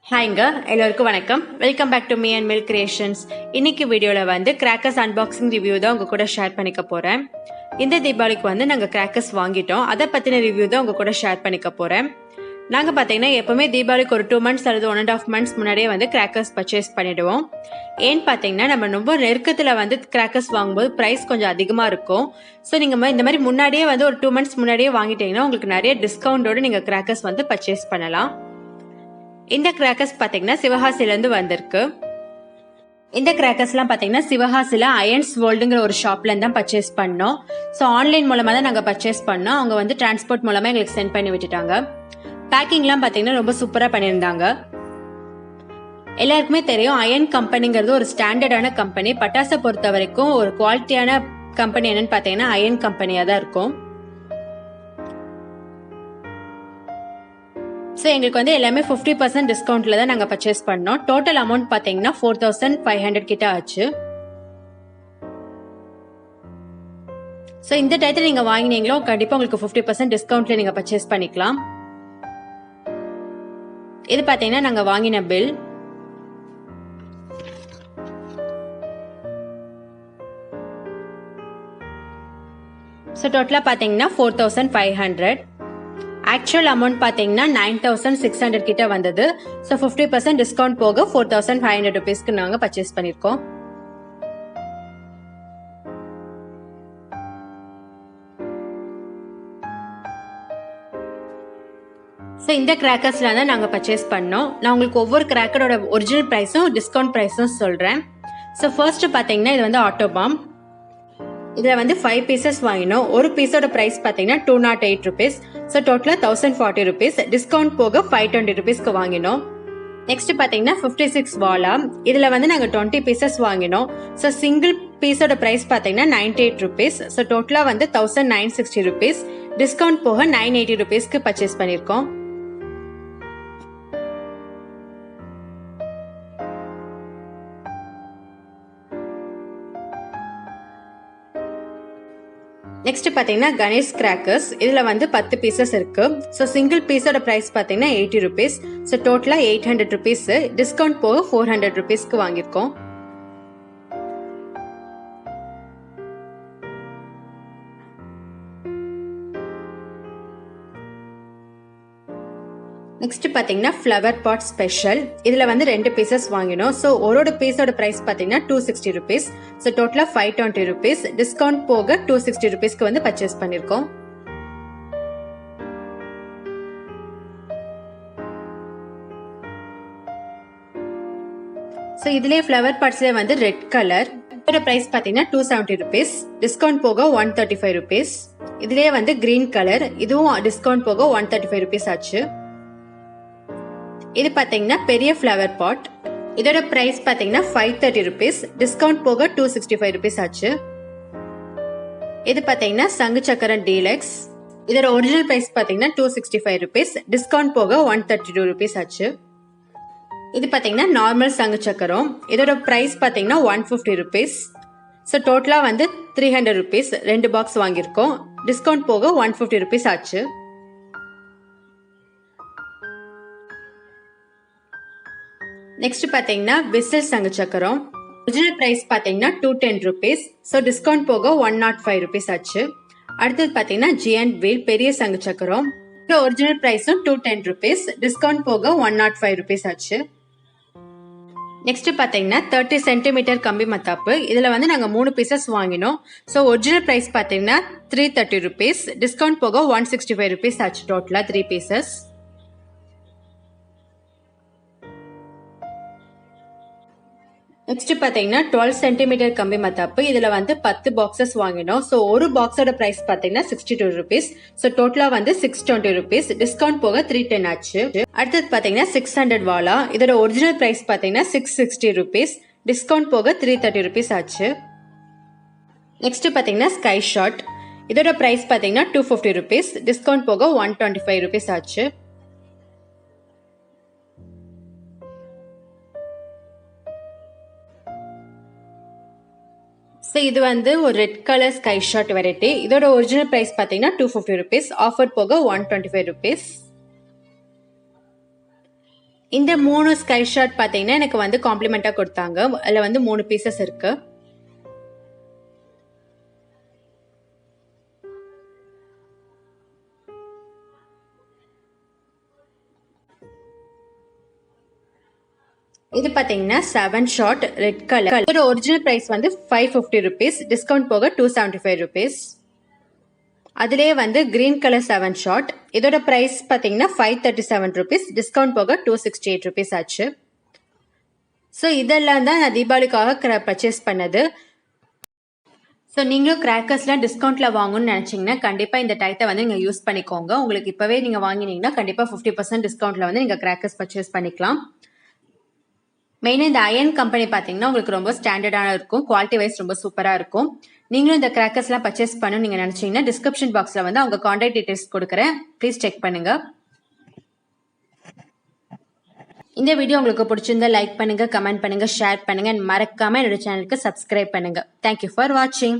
ஹாய்ங்க, எல்லோருக்கும் வணக்கம். Welcome back to me and milk creations. இன்னைக்கு வீடியோவில் வந்து கிராக்கர்ஸ் அன்பாக்சிங் ரிவ்யூ தான் உங்கள் கூட ஷேர் பண்ணிக்க போகிறேன். இந்த தீபாவளிக்கு வந்து நாங்கள் கிராக்கர்ஸ் வாங்கிட்டோம். அதை பற்றின ரிவ்யூ தான் உங்கள் கூட ஷேர் பண்ணிக்க போகிறேன். நாங்கள் பார்த்தீங்கன்னா எப்போவுமே தீபாவளிக்கு ஒரு 2 months அல்லது 1.5 months முன்னாடியே வந்து கிராக்கர்ஸ் பர்ச்சேஸ் பண்ணிவிடுவோம். ஏன்னு பார்த்தீங்கன்னா நம்ம ரொம்ப நெருக்கத்தில் வந்து கிராக்கர்ஸ் வாங்கும்போது ப்ரைஸ் கொஞ்சம் அதிகமாக இருக்கும். ஸோ நீங்கள் இந்த மாதிரி முன்னாடியே வந்து ஒரு 2 months முன்னாடியே வாங்கிட்டீங்கன்னா உங்களுக்கு நிறைய டிஸ்கவுண்டோடு நீங்கள் கிராக்கர்ஸ் வந்து பர்ச்சேஸ் பண்ணலாம். இந்த கிராக்கர்ஸ் பார்த்தீங்கன்னா சிவகாசிலேருந்து வந்திருக்கு. இந்த கிராக்கர்ஸ்லாம் பார்த்தீங்கன்னா சிவகாசியில் அயன்ஸ் வேர்ல்டுங்கிற ஒரு ஷாப்லேருந்து தான் பர்ச்சேஸ் பண்ணோம். ஸோ ஆன்லைன் மூலமாக தான் நாங்கள் பர்ச்சேஸ் பண்ணோம். அவங்க வந்து டிரான்ஸ்போர்ட் மூலமாக எங்களுக்கு சென்ட் பண்ணி விட்டுட்டாங்க. பேக்கிங்லாம் பார்த்தீங்கன்னா ரொம்ப சூப்பராக பண்ணியிருந்தாங்க. எல்லாருக்குமே தெரியும் அயன் கம்பெனிங்கிறது ஒரு ஸ்டாண்டர்டான கம்பெனி. பட்டாசை பொறுத்த வரைக்கும் ஒரு குவாலிட்டியான கம்பெனி என்னன்னு பார்த்தீங்கன்னா அயன் கம்பெனியாக தான் இருக்கும். ஸோ எங்களுக்கு வந்து எல்லாமே 50% டிஸ்கவுண்ட்ல தான் நாங்கள் பர்ச்சேஸ் பண்ணோம். டோட்டல் அமௌண்ட் பார்த்தீங்கன்னா 4500 கிட்ட ஆச்சு. ஸோ இந்த டயத்தில் நீங்கள் வாங்கினீங்களோ கண்டிப்பாக உங்களுக்கு 50% டிஸ்கவுண்ட்ல நீங்கள் பர்ச்சேஸ் பண்ணிக்கலாம். இது பார்த்தீங்கன்னா நாங்கள் வாங்கின பில். ஸோ டோட்டலாக பார்த்தீங்கன்னா 4500. ஆக்சுவல் அமௌண்ட் பார்த்தீங்கன்னா 9600 கிட்ட வந்தது. ஸோ 50% டிஸ்கவுண்ட் போக 4500 ருபீஸ்க்கு நாங்கள் பர்ச்சேஸ் பண்ணியிருக்கோம். ஸோ இந்த கிராக்கர்ஸ்ல தான் நாங்கள் பர்ச்சேஸ் பண்ணோம். நான் உங்களுக்கு ஒவ்வொரு கிராக்கரோட ஒரிஜினல் ப்ரைஸும் டிஸ்கவுண்ட் ப்ரைஸும் சொல்கிறேன். ஸோ ஃபர்ஸ்ட் பார்த்தீங்கன்னா இது வந்து ஆட்டோபாம். இதில் வந்து 5 பீசஸ் வாங்கினோம். ஒரு பீஸோட ப்ரைஸ் பார்த்தீங்கன்னா 208 ருபீஸ். ஸோ டோட்டலாக 1040 ருபீஸ். டிஸ்கவுண்ட் போக 520 ருபீஸ்க்கு வாங்கினோம். நெக்ஸ்ட் பார்த்தீங்கன்னா 56 வாலா. இதில் வந்து நாங்கள் 20 பீசஸ் வாங்கினோம். ஸோ சிங்கிள் பீஸோட ப்ரைஸ் பார்த்தீங்கன்னா 98 ருபீஸ். ஸோ டோட்டலாக வந்து 1960 ருபீஸ். டிஸ்கவுண்ட் போக 980 ருபீஸ்க்கு பர்ச்சேஸ் பண்ணியிருக்கோம். நெக்ஸ்ட் பார்த்தீங்கன்னா கணேஷ் கிராக்கர்ஸ். இதில் வந்து 10 பீசஸ் இருக்கு. ஸோ சிங்கிள் பீஸோட ப்ரைஸ் பார்த்தீங்கன்னா 80 ருபீஸ். ஸோ டோட்டலாக 800 ருபீஸ். டிஸ்கவுண்ட் போக 400 ருபீஸ்க்கு வாங்கியிருக்கோம். நெக்ஸ்ட் பார்த்தீங்கன்னா ஃப்ளவர் பாட் ஸ்பெஷல். இதில் வந்து 2 பீசஸ் வாங்கினோம். ஸோ ஒரு பீஸோட ப்ரைஸ் பார்த்தீங்கன்னா 260 ருபீஸ். ஸோ டோட்டலாக 520 ருபீஸ். டிஸ்கவுண்ட் போக 260 ருபீஸ்க்கு வந்து பர்ச்சேஸ் பண்ணியிருக்கோம். ஸோ இதுலேயே ஃப்ளவர் பாட்ஸ்லேயே வந்து ரெட் கலர். இதோட ப்ரைஸ் பார்த்தீங்கன்னா 270 ருபீஸ். டிஸ்கவுண்ட் போக 135 ருபீஸ். இதுலேயே வந்து கிரீன் கலர். இதுவும் டிஸ்கவுண்ட் போக 135 ருபீஸ் ஆச்சு. இது பார்த்தீங்கன்னா பெரிய ஃப்ளவர் பாட். இதோட பிரைஸ் பார்த்தீங்கன்னா 530 ருபீஸ். டிஸ்கவுண்ட் போக 265 ருபீஸ் ஆச்சு. இது பார்த்தீங்கன்னா சங்கு சக்கரம் டீலக்ஸ். இதோட ஒரிஜினல் பிரைஸ் பார்த்தீங்கன்னா 265 ருபீஸ். டிஸ்கவுண்ட் போக 132 ருபீஸ் ஆச்சு. இது பார்த்தீங்கன்னா நார்மல் சங்கு சக்கரம். இதோட பிரைஸ் பார்த்தீங்கன்னா 150 ருபீஸ். ஸோ டோட்டலாக வந்து 300 ருபீஸ். 2 பாக்ஸ் வாங்கியிருக்கோம். டிஸ்கவுண்ட் போக 150 ருபீஸ் ஆச்சு. நெக்ஸ்ட் பார்த்தீங்கன்னா விசில் சங்கு சக்கரம். ஒரிஜினல் பிரைஸ் பார்த்தீங்கன்னா 210 ருபீஸ். ஸோ டிஸ்கவுண்ட் போக 105 ருபீஸ் ஆச்சு. அடுத்தது பார்த்தீங்கன்னா ஜியன்ட் வீல் பெரிய சங்கு சக்கரம். Original பிரைஸும் 210 rupees. டிஸ்கவுண்ட் போக 105 ருபீஸ் ஆச்சு. நெக்ஸ்ட் பார்த்தீங்கன்னா 30 சென்டிமீட்டர் கம்பி மத்தாப்பு. இதில் வந்து நாங்கள் 3 பீசஸ் வாங்கினோம். ஸோ ஒரிஜினல் பிரைஸ் பார்த்தீங்கன்னா 330 ருபீஸ். டிஸ்கவுண்ட் போக 165 ருபீஸ் ஆச்சு. டோட்டலாக 3 பீசஸ். நெக்ஸ்ட் பார்த்தீங்கன்னா 12 சென்டிமீட்டர் கம்பி மத்தாப்பு. இதில் வந்து 10 பாக்ஸஸ் வாங்கினோம். ஸோ ஒரு பாக்ஸோட ப்ரைஸ் பார்த்தீங்கன்னா 62 ருபீஸ். ஸோ டோட்டலாக வந்து 620 ருபீஸ். டிஸ்கவுண்ட் போக 310 ஆச்சு. அடுத்தது பார்த்தீங்கன்னா 600 வாலா. இதோட ஒரிஜினல் ப்ரைஸ் பார்த்தீங்கன்னா 660 ருபீஸ். டிஸ்கவுண்ட் போக 330 ருபீஸ் ஆச்சு. நெக்ஸ்ட் பார்த்தீங்கன்னா ஸ்கை ஷாட். இதோட ப்ரைஸ் பார்த்தீங்கன்னா 250 ருபீஸ். டிஸ்கவுண்ட் போக 125 ருபீஸ் ஆச்சு. ஸோ இது வந்து ஒரு red colour sky shot variety. இதோட ஒரிஜினல் ப்ரைஸ் பார்த்தீங்கன்னா 250 ருபீஸ். ஆஃபர் போக 125 ருபீஸ். இந்த 3 ஸ்கை ஷாட் பார்த்தீங்கன்னா எனக்கு வந்து காம்ப்ளிமெண்ட்டாக கொடுத்தாங்க. அதில் வந்து 3 பீசஸ் இருக்கு. இது பார்த்தீங்கன்னா 7 ஷாட் ரெட் கலர். இதோட ஒரிஜினல் ப்ரைஸ் வந்து 550 rupees, டிஸ்கவுண்ட் போக 275 rupees. அதிலே வந்து கிரீன் கலர் 7 ஷாட், இதோட ப்ரைஸ் பார்த்தீங்கன்னா 537 rupees, டிஸ்கவுண்ட் போக 268 rupees ஆச்சு. ஸோ இதெல்லாம் தான் நான் தீபாவளிக்காக பர்ச்சேஸ் பண்ணது. ஸோ நீங்களும் கிராக்கர்ஸ்லாம் டிஸ்கவுண்ட்டில் வாங்கணும்னு நினச்சிங்கன்னா கண்டிப்பாக இந்த டைத்தை வந்து நீங்கள் யூஸ் பண்ணிக்கோங்க. உங்களுக்கு இப்போவே நீங்கள் வாங்கினீங்கன்னா கண்டிப்பாக 50% டிஸ்கவுண்ட்டில் வந்து நீங்கள் கிராக்கர்ஸ் பர்ச்சேஸ் பண்ணிக்கலாம். மெயினாக இந்த அயன் கம்பெனி பார்த்தீங்கன்னா உங்களுக்கு ரொம்ப ஸ்டாண்டர்டான இருக்கும், குவாலிட்டி வைஸ் ரொம்ப சூப்பராக இருக்கும். நீங்களும் இந்த கிராக்கர்ஸ்லாம் பர்ச்சேஸ் பண்ணணும்னு நீங்கள் நினச்சிங்கன்னா டிஸ்கிரிப்ஷன் பாக்ஸில் வந்து அவங்க கான்டாக்ட் டீடைல்ஸ் கொடுக்குறேன், ப்ளீஸ் செக் பண்ணுங்கள். இந்த வீடியோ உங்களுக்கு பிடிச்சிருந்தா லைக் பண்ணுங்கள், கமெண்ட் பண்ணுங்கள், ஷேர் பண்ணுங்கள், மறக்காமல் என்னோட சேனலுக்கு சப்ஸ்கிரைப் பண்ணுங்கள். தேங்க்யூ ஃபார் வாட்சிங்.